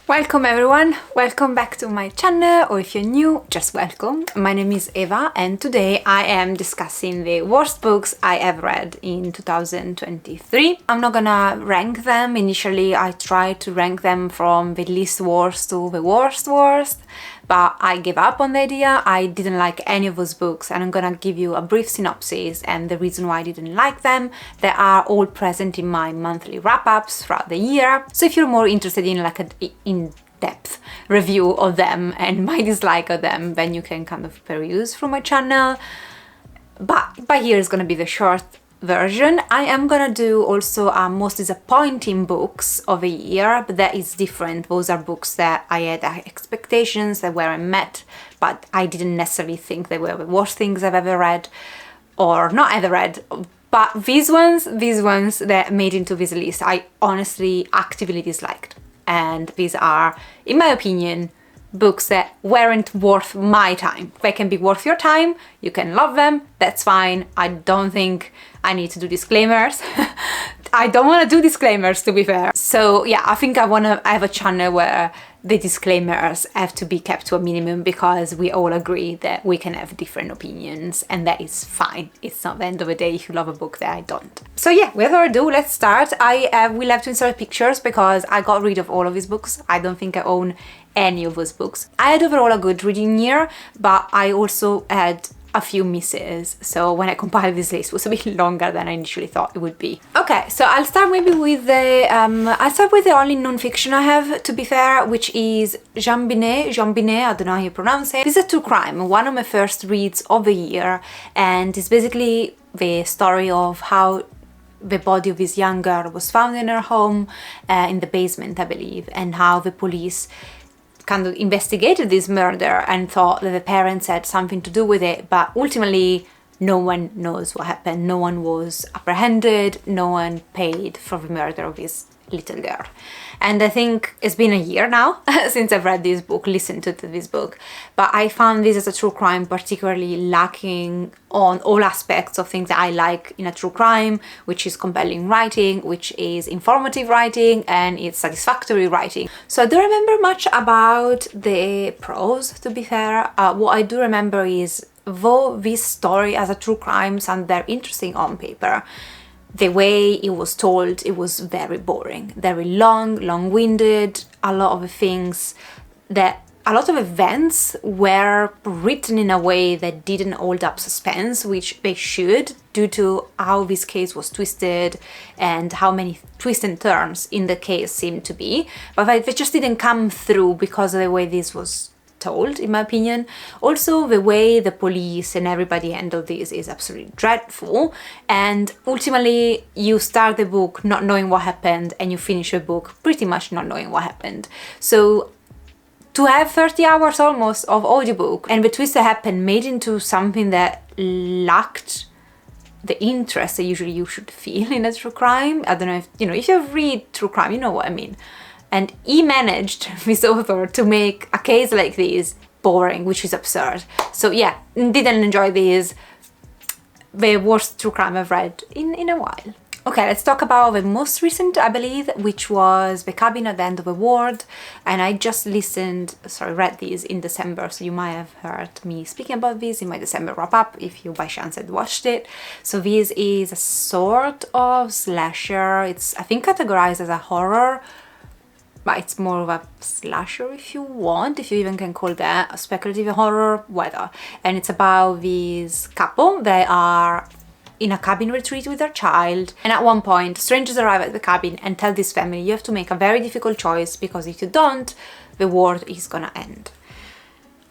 Welcome everyone, welcome back to my channel, or if you're new, just welcome. My name is Eva and today I am discussing the worst books I have read in 2023. I'm not gonna rank them. Initially I tried to rank them from the least worst to the worst, but I gave up on the idea. I didn't like any of those books and I'm gonna give you a brief synopsis and the reason why I didn't like them. They are all present in my monthly wrap-ups throughout the year. So if you're more interested in like an in-depth review of them and my dislike of them, then you can kind of peruse through my channel. But here is gonna be the short version. I am gonna do also most disappointing books of the year, but that is different. Those are books that I had expectations that weren't met, but I didn't necessarily think they were the worst things I've ever read or not ever read. But these ones that made into this list, I honestly actively disliked. And these are, in my opinion, books that weren't worth my time. They can be worth your time, you can love them, that's fine. I don't think I need to do disclaimers. I don't want to do disclaimers, to be fair. So yeah, I think I have a channel where the disclaimers have to be kept to a minimum because we all agree that we can have different opinions and that is fine. It's not the end of the day if you love a book that I don't. So yeah, without ado, let's start. I will have to insert pictures because I got rid of all of these books. I don't think I own any of those books. I had overall a good reading year, but I also had a few misses, so when I compiled this list it was a bit longer than I initially thought it would be. Okay, so I'll start maybe with the only non-fiction I have, to be fair, which is Jean Binet, I don't know how you pronounce it. This is a true crime, one of my first reads of the year, and it's basically the story of how the body of this young girl was found in her home, in the basement, I believe, and how the police kind of investigated this murder and thought that the parents had something to do with it, but ultimately no one knows what happened. No one was apprehended, no one paid for the murder of this little girl. And I think it's been a year now since I've read this book, listened to this book, but I found this as a true crime particularly lacking on all aspects of things that I like in a true crime, which is compelling writing, which is informative writing, and it's satisfactory writing. So I don't remember much about the prose, to be fair. What I do remember is, though this story as a true crime sounds very interesting on paper, the way it was told, it was very boring, very long-winded. A lot of events were written in a way that didn't hold up suspense, which they should, due to how this case was twisted and how many twists and turns in the case seemed to be. But they just didn't come through because of the way this was told, in my opinion. Also, the way the police and everybody handled this is absolutely dreadful, and ultimately you start the book not knowing what happened and you finish the book pretty much not knowing what happened. So to have 30 hours almost of audiobook and the twist that happened made into something that lacked the interest that usually you should feel in a true crime. I don't know if you read true crime, you know what I mean. And he managed, this author, to make a case like this boring, which is absurd. So yeah, didn't enjoy this. The worst true crime I've read in a while. Okay, let's talk about the most recent, I believe, which was The Cabin at the End of the World. And I just read these in December, so you might have heard me speaking about this in my December wrap-up, if you by chance had watched it. So this is a sort of slasher. It's, I think, categorized as a horror, but it's more of a slasher if you want, if you even can call that a speculative horror, whatever. And it's about this couple. They are in a cabin retreat with their child, and at one point strangers arrive at the cabin and tell this family, you have to make a very difficult choice because if you don't, the world is gonna end.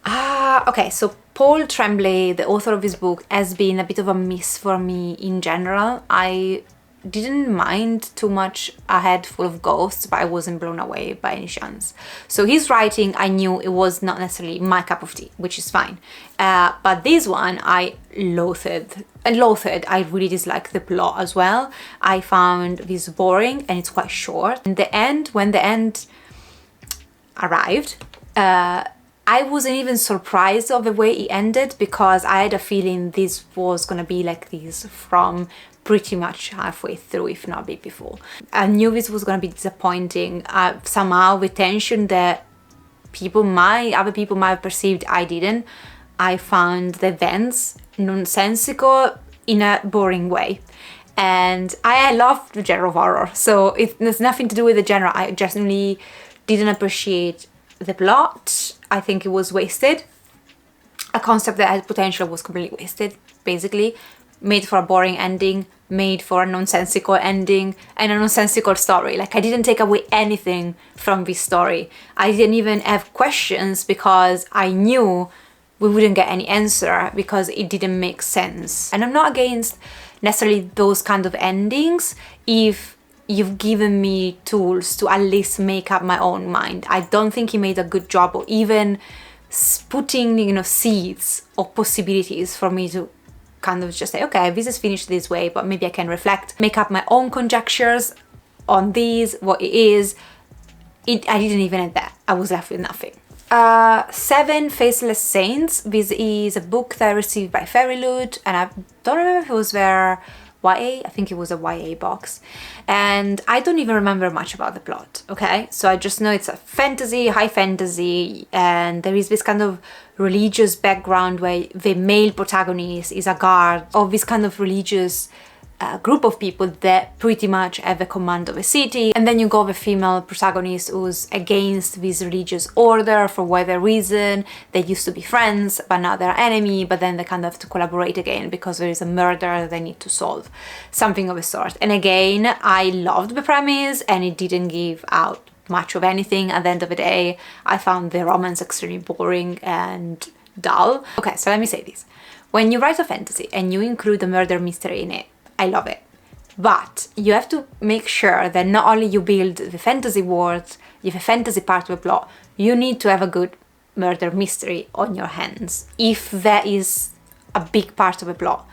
Okay, so Paul Tremblay, the author of this book, has been a bit of a miss for me in general. I didn't mind too much A Head Full of Ghosts, but I wasn't blown away by any chance. So his writing, I knew it was not necessarily my cup of tea, which is fine. But this one, I loathed. I really disliked the plot as well. I found this boring and it's quite short. In the end, when the end arrived, I wasn't even surprised of the way it ended because I had a feeling this was gonna be like this from pretty much halfway through, if not a bit before. I knew this was going to be disappointing. Somehow the tension that other people might have perceived, I didn't. I found the events nonsensical in a boring way. And I love the genre of horror, so there's nothing to do with the genre. I genuinely didn't appreciate the plot. I think it was wasted. A concept that had potential was completely wasted, basically. Made for a boring ending, made for a nonsensical ending, and a nonsensical story. Like, I didn't take away anything from this story. I didn't even have questions because I knew we wouldn't get any answer because it didn't make sense. And I'm not against necessarily those kind of endings if you've given me tools to at least make up my own mind. I don't think he made a good job of even putting, seeds or possibilities for me to kind of just say, okay, this is finished this way, but maybe I can reflect, make up my own conjectures on these, what it is. I didn't even have that. I was left with nothing. 7 Faceless Saints. This is a book that I received by Fairyloot, and I don't remember if it was their YA. I think it was a YA box, and I don't even remember much about the plot. Okay, so I just know it's a fantasy, high fantasy, and there is this kind of religious background where the male protagonist is a guard of this kind of religious group of people that pretty much have the command of a city, and then you got the female protagonist who's against this religious order for whatever reason. They used to be friends, but now they're enemy, but then they kind of have to collaborate again because there is a murder they need to solve, something of a sort. And again, I loved the premise, and it didn't give out much of anything. At the end of the day, I found the romance extremely boring and dull. Okay, so let me say this. When you write a fantasy and you include a murder mystery in it, I love it. But you have to make sure that not only you build the fantasy world, you have a fantasy part of the plot, you need to have a good murder mystery on your hands, if that is a big part of the plot.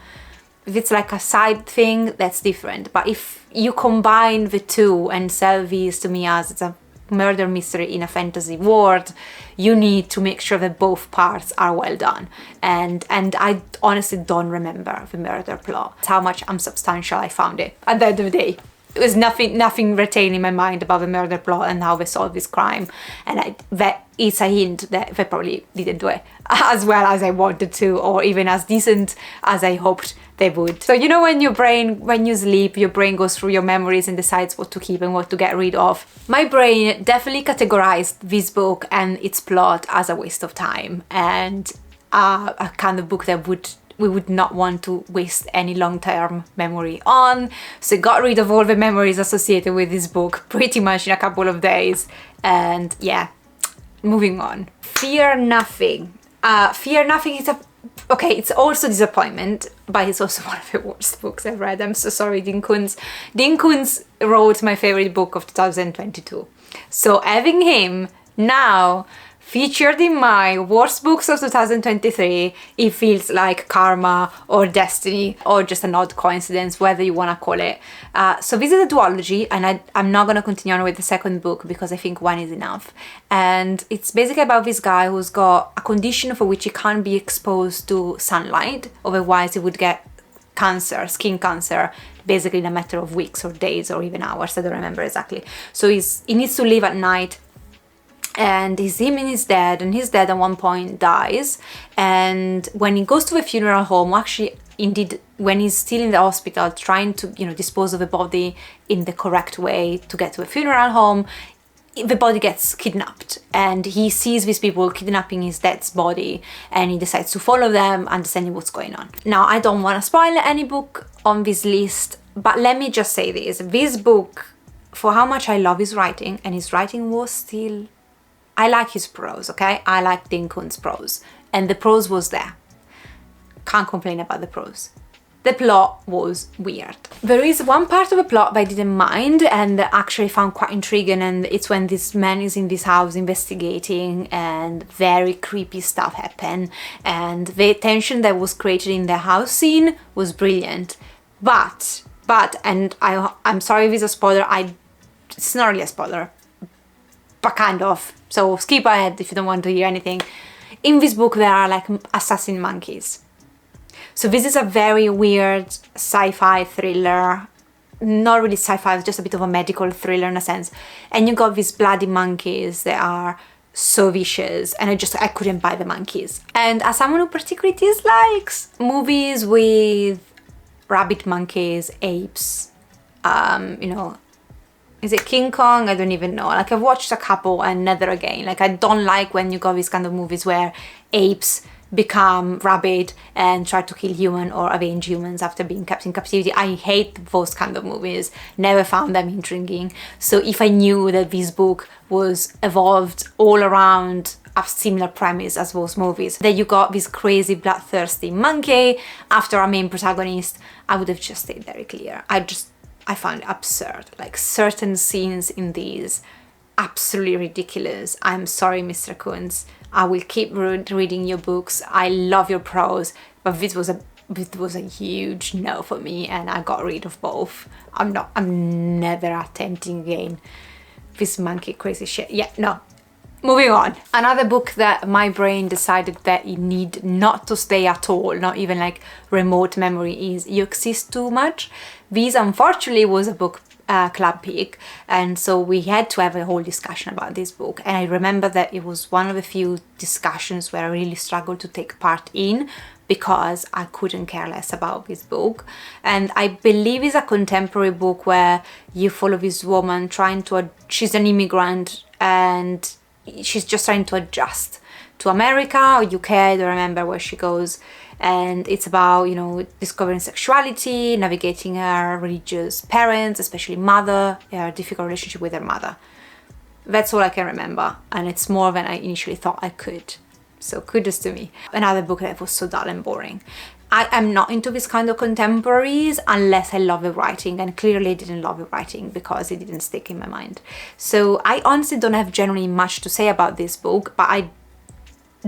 If it's like a side thing, that's different. But if you combine the two and sell these to me as it's a murder mystery in a fantasy world, you need to make sure that both parts are well done. And I honestly don't remember the murder plot. It's how much unsubstantial I found it. At the end of the day, it was nothing retained in my mind about the murder plot and how they solved this crime. And that is a hint that they probably didn't do it as well as I wanted to, or even as decent as I hoped they would. So when when you sleep, your brain goes through your memories and decides what to keep and what to get rid of. My brain definitely categorized this book and its plot as a waste of time, and a kind of book that we would not want to waste any long-term memory on. So I got rid of all the memories associated with this book pretty much in a couple of days. And yeah, moving on. Fear Nothing. Fear Nothing is it's also disappointment, but it's also one of the worst books I've read. I'm so sorry, Dean Koontz. Dean Koontz wrote my favorite book of 2022. So having him now featured in my worst books of 2023, it feels like karma or destiny or just an odd coincidence, whatever you want to call it. So this is a duology, and I'm not going to continue on with the second book because I think one is enough. And it's basically about this guy who's got a condition for which he can't be exposed to sunlight, otherwise he would get cancer, skin cancer, basically in a matter of weeks or days or even hours. I don't remember exactly. So he needs to live at night, and his dad at one point dies. And when he goes to a funeral home, actually indeed when he's still in the hospital trying to dispose of the body in the correct way to get to a funeral home, the body gets kidnapped, and he sees these people kidnapping his dad's body, and he decides to follow them, understanding what's going on. Now, I don't want to spoil any book on this list, but let me just say this book, for how much I love his writing, and his writing was still, I like his prose, okay? I like Dean Koontz's prose, and the prose was there. Can't complain about the prose. The plot was weird. There is one part of the plot that I didn't mind and actually found quite intriguing, and it's when this man is in this house investigating and very creepy stuff happen, and the tension that was created in the house scene was brilliant. But and I'm sorry if it's a spoiler, it's not really a spoiler, but kind of. So skip ahead if you don't want to hear anything. In this book there are like assassin monkeys. So this is a very weird sci-fi thriller, not really sci-fi, it's just a bit of a medical thriller in a sense. And you got these bloody monkeys that are so vicious, and I couldn't buy the monkeys. And as someone who particularly dislikes movies with rabbit monkeys, apes, you know, is it King Kong? I don't even know. Like, I've watched a couple and never again. Like, I don't like when you got these kind of movies where apes become rabbit and try to kill human or avenge humans after being kept in captivity. I hate those kind of movies. Never found them intriguing. So if I knew that this book was evolved all around a similar premise as those movies, that you got this crazy bloodthirsty monkey after our main protagonist, I would have just stayed very clear. I found it absurd. Like, certain scenes in these, absolutely ridiculous. I'm sorry, Mr. Kuntz. I will keep reading your books. I love your prose, but this was a huge no for me, and I got rid of both. I'm never attempting again this monkey crazy shit. Yeah, no. Moving on. Another book that my brain decided that it need not to stay at all, not even like remote memory, is You Exist Too Much. This unfortunately was a book club pick, and so we had to have a whole discussion about this book. And I remember that it was one of the few discussions where I really struggled to take part in, because I couldn't care less about this book. And I believe it's a contemporary book where you follow this woman she's an immigrant, and she's just trying to adjust to America or UK, I don't remember where she goes. And it's about, you know, discovering sexuality, navigating her religious parents, especially mother, her difficult relationship with her mother. That's all I can remember, and it's more than I initially thought I could. So kudos to me. Another book that was so dull and boring. I am not into this kind of contemporaries unless I love the writing, and clearly I didn't love the writing because it didn't stick in my mind. So I honestly don't have generally much to say about this book, but I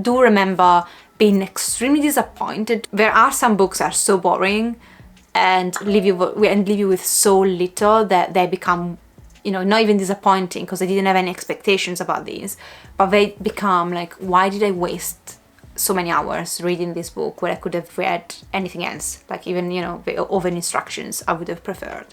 do remember being extremely disappointed. There are some books that are so boring and leave you with so little that they become, you know, not even disappointing because I didn't have any expectations about these, but they become like, why did I waste so many hours reading this book where I could have read anything else? Like, even, you know, the over instructions I would have preferred.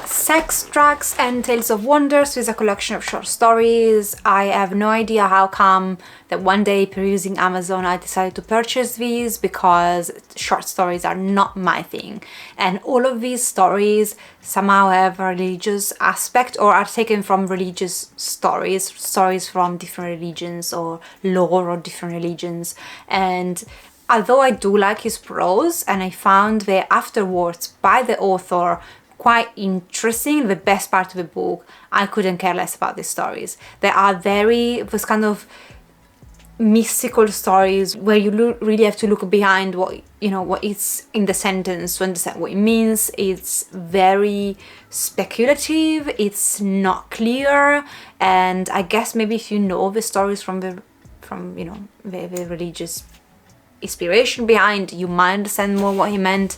Sex, Drugs and Tales of Wonders is a collection of short stories. I have no idea how come that one day perusing Amazon I decided to purchase these, because short stories are not my thing, and all of these stories somehow have a religious aspect or are taken from religious stories from different religions or lore of different religions. And although I do like his prose, and I found the afterwards by the author quite interesting, the best part of the book, I couldn't care less about these stories. They are this kind of mystical stories where you really have to look behind what is in the sentence to understand what it means. It's very speculative, it's not clear, and I guess maybe if you know the stories from the religious inspiration behind, you might understand more what he meant.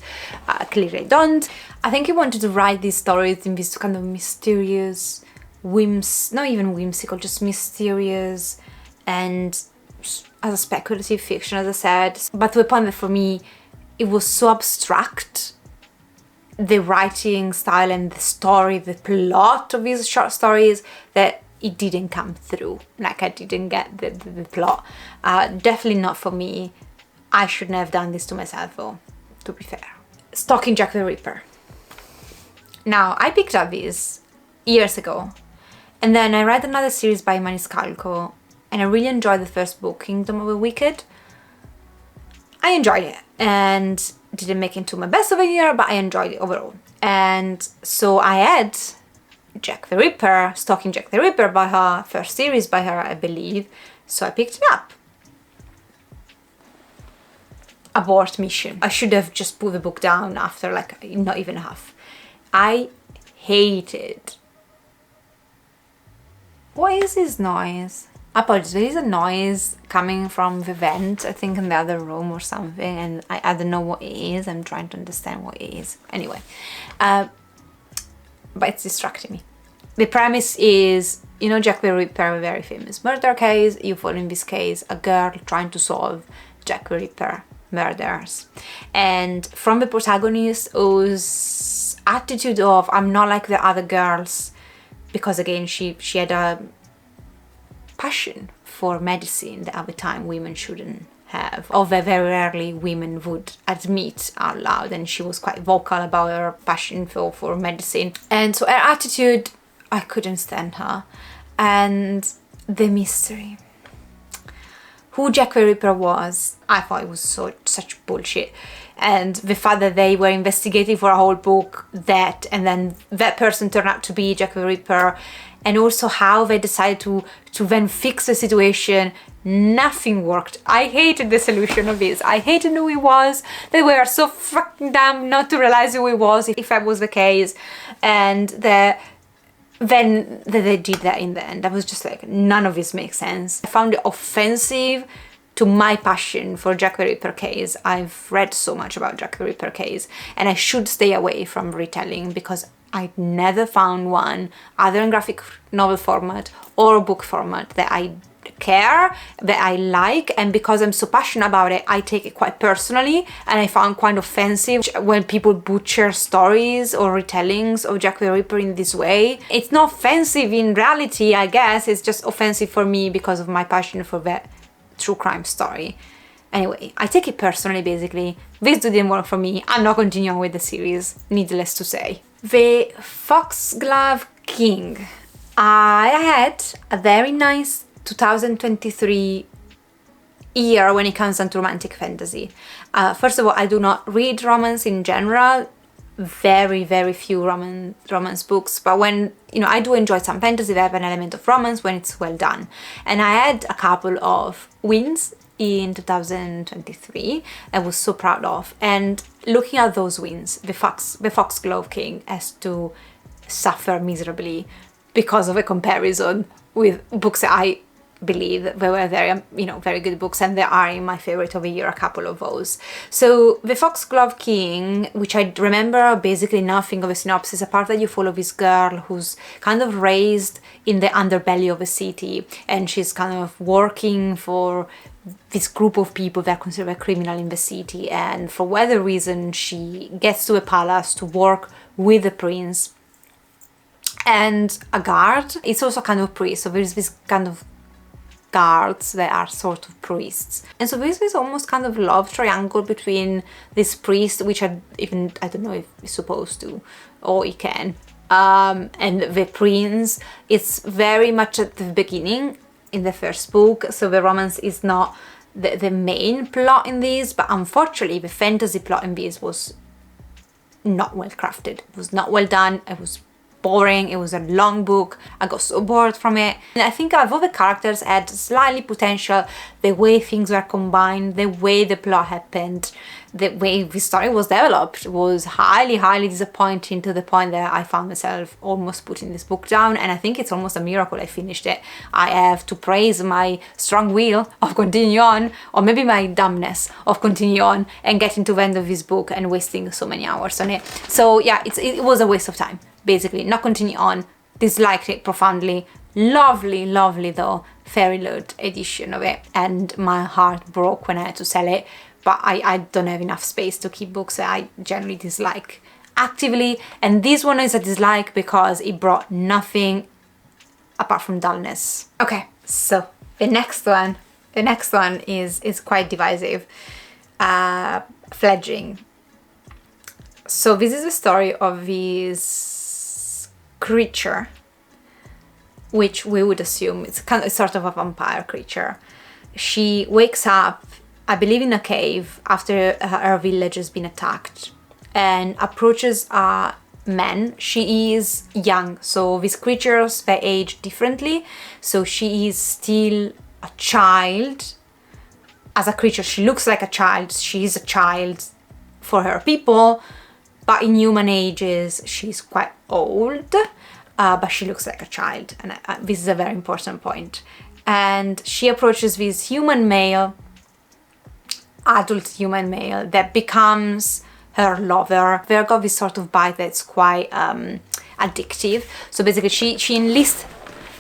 Clearly I don't. I think he wanted to write these stories in this kind of mysterious not even whimsical, just mysterious, and as a speculative fiction, as I said, but to the point that for me it was so abstract, the writing style and the story, the plot of these short stories, that it didn't come through. Like, I didn't get the plot. Definitely not for me. I shouldn't have done this to myself though, to be fair. Stalking Jack the Ripper. Now, I picked up this years ago, and then I read another series by Maniscalco, and I really enjoyed the first book, Kingdom of the Wicked. I enjoyed it, and didn't make it into my best of the year, but I enjoyed it overall. And so I had Jack the Ripper, Stalking Jack the Ripper by her, first series by her, I believe, so I picked it up. Abort mission. I should have just put the book down after like not even half. I hated. What is this noise? Apologies, there is a noise coming from the vent, I think in the other room or something, and I don't know what it is. I'm trying to understand what it is. Anyway, but it's distracting me. The premise is, you know, Jack the Ripper, a very famous murder case. You follow in this case a girl trying to solve Jack the Ripper murders. And from the protagonist, whose attitude of I'm not like the other girls, because again she had a passion for medicine that at the time women shouldn't have, or that very rarely women would admit out loud, and she was quite vocal about her passion for medicine. And so her attitude, I couldn't stand her. And the mystery, who Jack the Ripper was, I thought it was such bullshit. And the fact that they were investigating for a whole book that, and then that person turned out to be Jack the Ripper, and also how they decided to then fix the situation. Nothing worked. I hated the solution of this. I hated who he was. They were so fucking dumb not to realize who he was, if that was the case. And then they did that in the end. I was just like, none of this makes sense. I found it offensive to my passion for Jack the Ripper case. I've read so much about Jack the Ripper case, and I should stay away from retelling because I never found one, either in graphic novel format or book format, that I care, that I like. And because I'm so passionate about it, I take it quite personally, and I found quite offensive when people butcher stories or retellings of Jack the Ripper in this way. It's not offensive in reality, I guess, it's just offensive for me because of my passion for that true crime story. Anyway, I take it personally, basically. This didn't work for me. I'm not continuing with the series, needless to say. The Foxglove King. I had a very nice 2023 year when it comes down to romantic fantasy. First of all, I do not read romance in general. Very few romance books, but when, you know, I do enjoy some fantasy that have an element of romance when it's well done. And I had a couple of wins in 2023 I was so proud of, and looking at those wins, the Foxglove King has to suffer miserably because of a comparison with books that I believe they were very good books, and there are in my favorite of the year a couple of those. So the Foxglove King, which I remember basically nothing of a synopsis apart that you follow this girl who's kind of raised in the underbelly of a city, and she's kind of working for this group of people that are considered a criminal in the city, and for whatever reason she gets to a palace to work with the prince and a guard. It's also kind of a priest, so there's this kind of guards that are sort of priests, and so this is almost kind of love triangle between this priest, which I don't know if he's supposed to or he can, and the prince. It's very much at the beginning in the first book, so the romance is not the main plot in this, but unfortunately the fantasy plot in this was not well crafted. It was not well done. It was boring. It was a long book. I got so bored from it. And I think although the characters had slightly potential, the way things were combined, the way the plot happened, the way the story was developed was highly disappointing, to the point that I found myself almost putting this book down. And I think it's almost a miracle I finished it. I have to praise my strong will of continue on, or maybe my dumbness of continue on and getting to the end of this book and wasting so many hours on it. So yeah, it was a waste of time. Basically, not continue on, disliked it profoundly. Lovely though, fairy load edition of it, and my heart broke when I had to sell it, but I don't have enough space to keep books that I generally dislike actively, and this one is a dislike because it brought nothing apart from dullness. Okay, so the next one is quite divisive. Fleeging. So this is the story of this creature, which we would assume it's sort of a vampire creature. She wakes up, I believe, in a cave after her village has been attacked, and approaches a man. She is young, so these creatures, they age differently, so she is still a child. As a creature, she looks like a child. She is a child for her people, but in human ages she's quite old, but she looks like a child, and this is a very important point. And she approaches this human male, adult human male, that becomes her lover. They've got this sort of bite that's quite addictive. So basically she enlists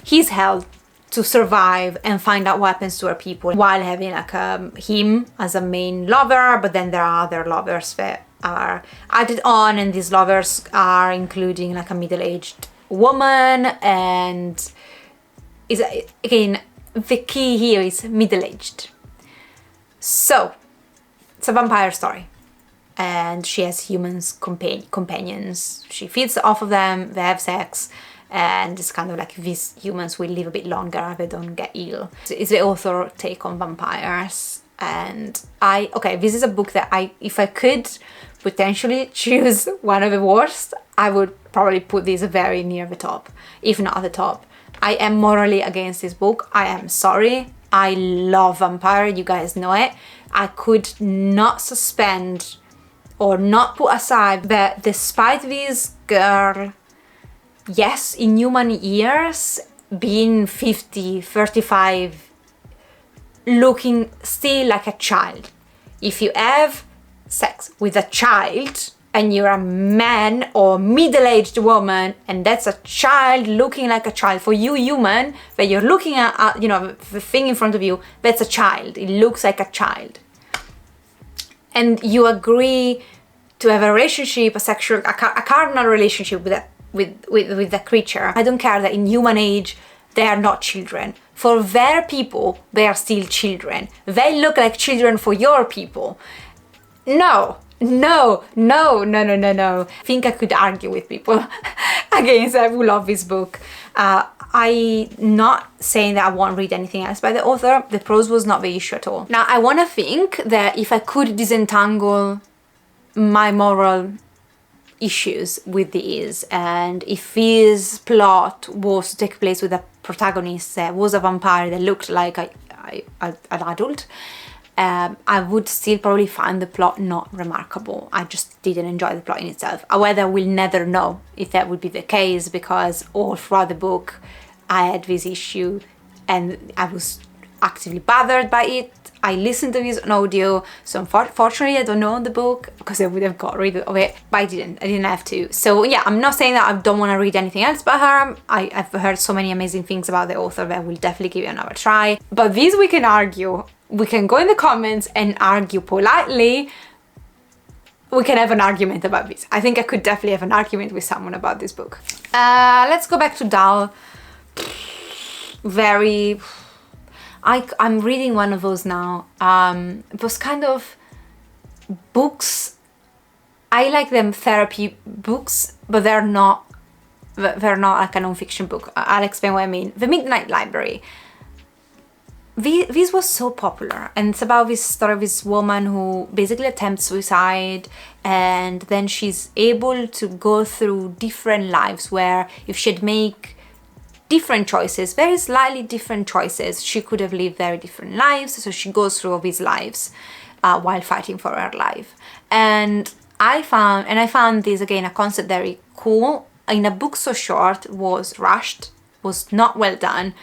his help to survive and find out what happens to her people while having like him as a main lover, but then there are other lovers that are added on, and these lovers are including like a middle-aged woman, and is again the key here is middle-aged. So it's a vampire story, and she has humans companions. She feeds off of them, they have sex, and it's kind of like these humans will live a bit longer, they don't get ill. It's the author take on vampires. And this is a book that if I could potentially choose one of the worst, I would probably put this very near the top, if not at the top. I am morally against this book. I am sorry. I love vampire, you guys know it. I could not suspend or not put aside that despite this girl, yes, in human years, being 50, 35, looking still like a child. If you have sex with a child and you're a man or middle-aged woman and that's a child looking like a child, for you human, that you're looking at, the thing in front of you, that's a child. It looks like a child. And you agree to have a relationship, a carnal relationship with the creature. I don't care that in human age they are not children. For their people, they are still children. They look like children for your people. No. I think I could argue with people against that who love this book. I'm not saying that I won't read anything else by the author. The prose was not the issue at all. Now, I want to think that if I could disentangle my moral issues with these, and if his plot was to take place with a protagonist that was a vampire that looked like an adult, I would still probably find the plot not remarkable. I just didn't enjoy the plot in itself. However, we'll never know if that would be the case, because all throughout the book I had this issue and I was actively bothered by it. I listened to this on audio, so unfortunately I don't know the book, because I would have got rid of it, but I didn't have to. So yeah, I'm not saying that I don't want to read anything else by her. I've heard so many amazing things about the author that I will definitely give it another try. But this we can argue. We can go in the comments and argue politely. We can have an argument about this. I think I could definitely have an argument with someone about this book. Let's go back to Dal. I'm reading one of those now. Those kind of books, I like them therapy books, but they're not like a non-fiction book. I'll explain what I mean. The Midnight Library. This was so popular, and it's about this story of this woman who basically attempts suicide, and then she's able to go through different lives where if she'd make different choices, very slightly different choices, she could have lived very different lives. So she goes through all these lives while fighting for her life. And I found this, again, a concept very cool. In a book so short, was rushed, was not well done,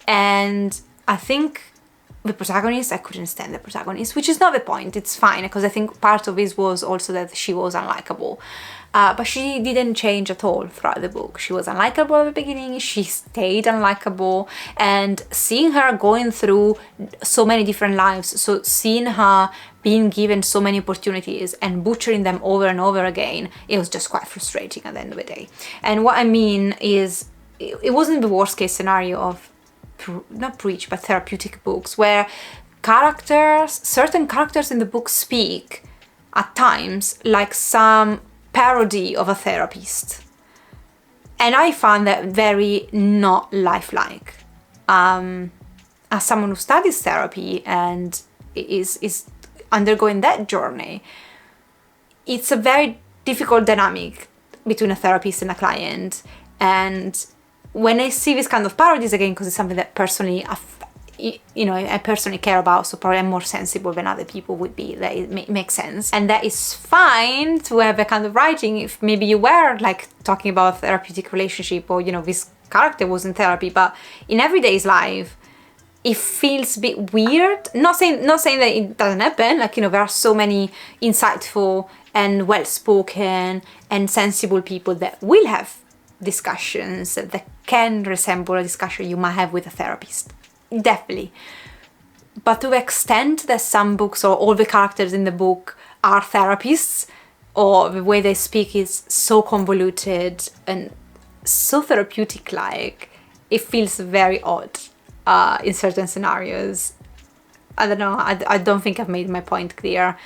and I think the protagonist, I couldn't stand the protagonist, which is not the point. It's fine, because I think part of this was also that she was unlikable. But she didn't change at all throughout the book. She was unlikable at the beginning, she stayed unlikable, and seeing her going through so many different lives, so seeing her being given so many opportunities and butchering them over and over again, it was just quite frustrating at the end of the day. And what I mean is, it wasn't the worst case scenario of not preach, but therapeutic books, where certain characters in the book speak at times like some parody of a therapist, and I found that very not lifelike. As someone who studies therapy and is undergoing that journey, it's a very difficult dynamic between a therapist and a client. And when I see this kind of parodies, again, because it's something that personally, I personally care about, so probably I'm more sensible than other people would be, that it makes sense. And that is fine to have a kind of writing if maybe you were like talking about a therapeutic relationship, or, this character was in therapy, but in everyday's life, it feels a bit weird. Not saying that it doesn't happen, there are so many insightful and well-spoken and sensible people that will have discussions that can resemble a discussion you might have with a therapist. Definitely. But to the extent that some books or all the characters in the book are therapists, or the way they speak is so convoluted and so therapeutic-like, it feels very odd in certain scenarios. I don't know, I don't think I've made my point clear.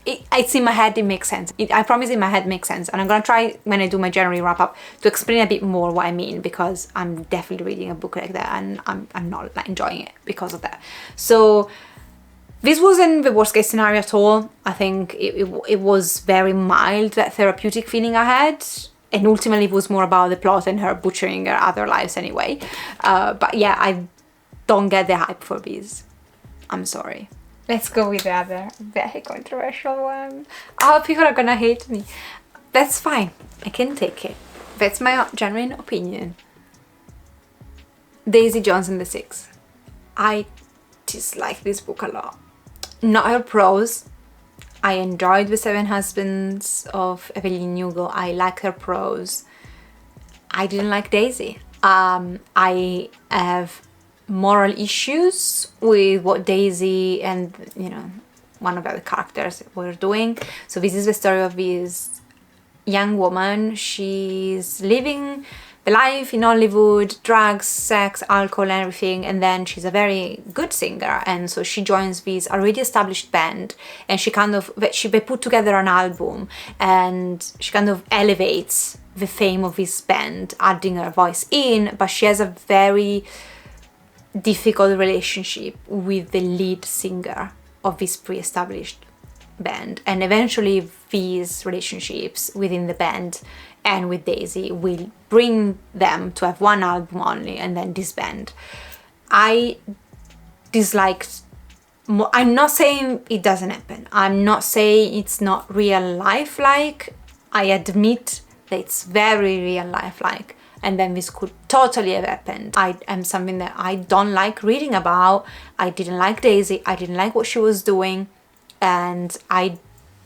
It's in my head, it makes sense. I promise in my head it makes sense. And I'm gonna try, when I do my January wrap-up, to explain a bit more what I mean, because I'm definitely reading a book like that and I'm not like, enjoying it because of that. So this wasn't the worst case scenario at all. I think it was very mild, that therapeutic feeling I had. And ultimately it was more about the plot and her butchering her other lives anyway. But yeah, I don't get the hype for this. I'm sorry. Let's go with the other very controversial one. Oh, people are gonna hate me. That's fine. I can take it. That's my genuine opinion. Daisy Jones and the Six. I dislike this book a lot. Not her prose. I enjoyed The Seven Husbands of Evelyn Hugo. I like her prose. I didn't like Daisy. I have moral issues with what Daisy and, you know, one of the other characters were doing. So this is the story of this young woman. She's living the life in Hollywood, drugs, sex, alcohol and everything, and then she's a very good singer, and so she joins this already established band, and they put together an album, and she kind of elevates the fame of this band, adding her voice in, but she has a very difficult relationship with the lead singer of this pre-established band, and eventually these relationships within the band and with Daisy will bring them to have one album only and then disband. I disliked more. I'm not saying it doesn't happen. I'm not saying it's not real life like. I admit that it's very real life like, and then this could totally have happened. I am something that I don't like reading about. I didn't like Daisy. I didn't like what she was doing, and I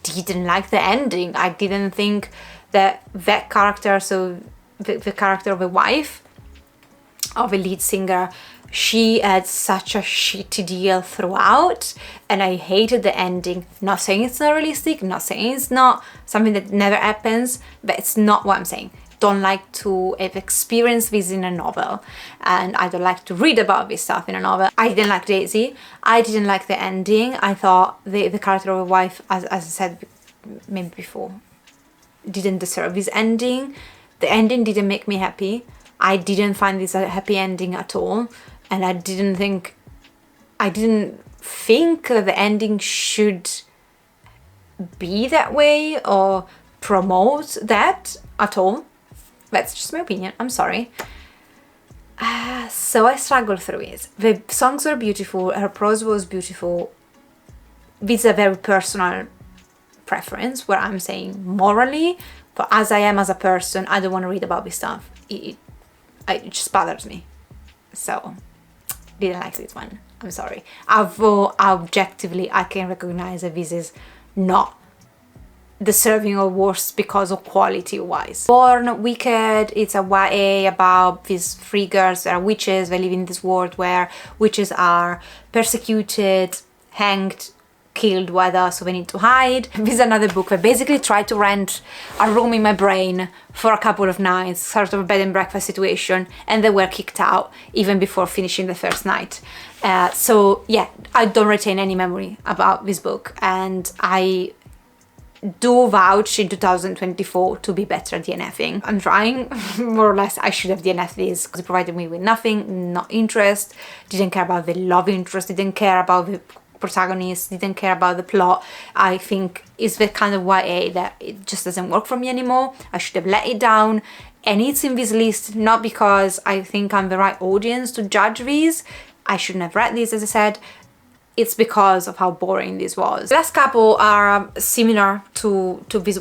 didn't like the ending. I didn't think that character, so the character of the wife of a lead singer, she had such a shitty deal throughout, and I hated the ending. Not saying it's not realistic, not saying it's not something that never happens, but it's not what I'm saying. Don't like to have experienced this in a novel, and I don't like to read about this stuff in a novel. I didn't like Daisy. I didn't like the ending. I thought the character of the wife, as I said maybe before, didn't deserve this ending. The ending didn't make me happy. I didn't find this a happy ending at all, and I didn't think that the ending should be that way or promote that at all. That's just my opinion. I'm sorry. So I struggled through it. The songs were beautiful. Her prose was beautiful. This is a very personal preference where I'm saying morally, but as I am as a person, I don't want to read about this stuff. It just bothers me. So didn't like this one. I'm sorry. Although objectively I can recognize that this is not deserving of worse because of quality wise. Born Wicked, it's a YA about these three girls that are witches. They live in this world where witches are persecuted, hanged, killed, whether, so they need to hide. This is another book that basically tried to rent a room in my brain for a couple of nights, sort of a bed and breakfast situation, and they were kicked out even before finishing the first night. So yeah, I don't retain any memory about this book, and I do vouch in 2024 to be better at DNFing. I'm trying, more or less. I should have DNF'd this because it provided me with nothing, no interest, didn't care about the love interest, didn't care about the protagonist, didn't care about the plot. I think it's the kind of YA that it just doesn't work for me anymore. I should have let it down, and it's in this list not because I think I'm the right audience to judge these. I shouldn't have read these, as I said. It's because of how boring this was. The last couple are similar to this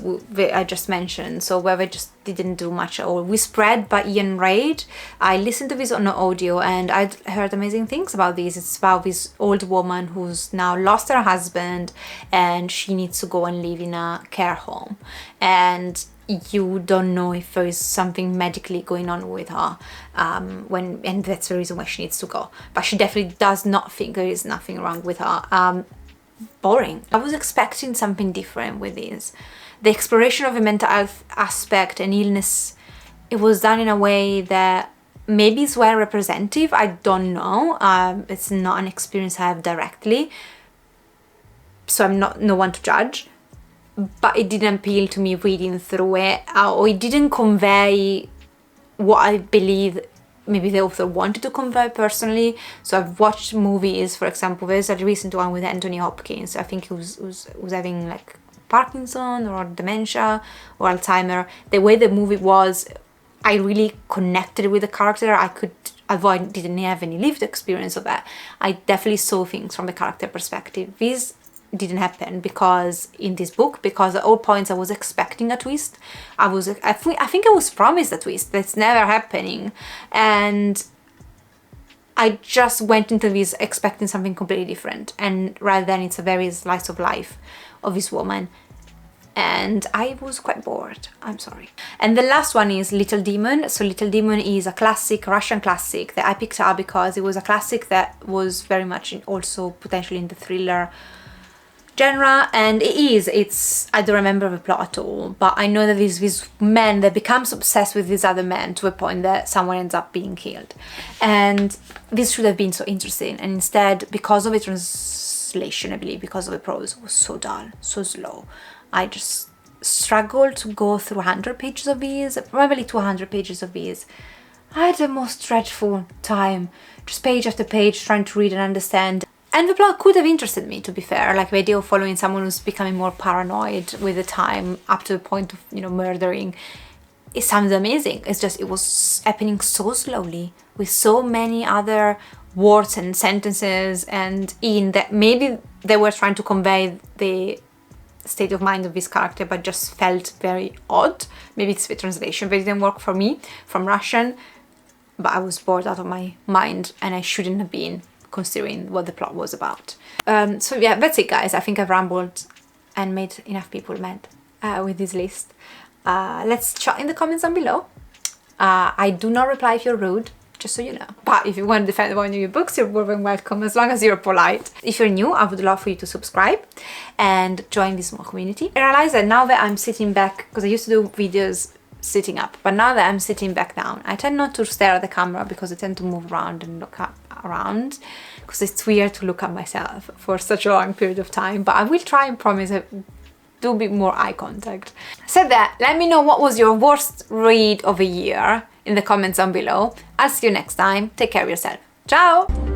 I just mentioned, so where they just didn't do much at all. We Spread by Ian Reid. I listened to this on audio and I'd heard amazing things about this. It's about this old woman who's now lost her husband and she needs to go and live in a care home. And you don't know if there is something medically going on with her, and that's the reason why she needs to go. But she definitely does not think there is nothing wrong with her. Boring. I was expecting something different with this. The exploration of a mental health aspect and illness, it was done in a way that maybe it's well representative. I don't know. It's not an experience I have directly, so I'm not no one to judge. But it didn't appeal to me reading through it, or it didn't convey what I believe maybe the author wanted to convey personally. So I've watched movies, for example, there's a recent one with Anthony Hopkins. I think he was having like Parkinson or dementia or Alzheimer. The way the movie was, I really connected with the character. Although I didn't have any lived experience of that, I definitely saw things from the character perspective. This didn't happen because in this book, because at all points I was expecting a twist. I think I was promised a twist that's never happening, and I just went into this expecting something completely different, and rather than it's a very slice of life of this woman, and I was quite bored. I'm sorry. And the last one is Little Demon. So Little Demon is a classic, Russian classic that I picked up because it was a classic that was very much also potentially in the thriller genre, and I don't remember the plot at all, but I know that there's this man that becomes obsessed with this other man to a point that someone ends up being killed, and this should have been so interesting, and instead, because of the translation, I believe, because of the prose, it was so dull, so slow. I just struggled to go through 100 pages of these, probably 200 pages of these. I had the most dreadful time, just page after page trying to read and understand. And the plot could have interested me, to be fair, like the idea of following someone who's becoming more paranoid with the time up to the point of, murdering. It sounds amazing. It's just, it was happening so slowly with so many other words and sentences, and in that maybe they were trying to convey the state of mind of this character, but just felt very odd. Maybe it's the translation, but it didn't work for me from Russian. But I was bored out of my mind, and I shouldn't have been, considering what the plot was about. So yeah, that's it, guys. I think I've rambled and made enough people mad with this list. Let's chat in the comments down below. I do not reply if you're rude, just so you know. But if you want to defend one of your books, you're more than welcome, as long as you're polite. If you're new, I would love for you to subscribe and join this small community. I realize that now that I'm sitting back, because I used to do videos sitting up, but now that I'm sitting back down, I tend not to stare at the camera because I tend to move around and look up around, because it's weird to look at myself for such a long period of time. But I will try and promise I do a bit more eye contact. Said that, let me know what was your worst read of the year in the comments down below. I'll see you next time. Take care of yourself. Ciao!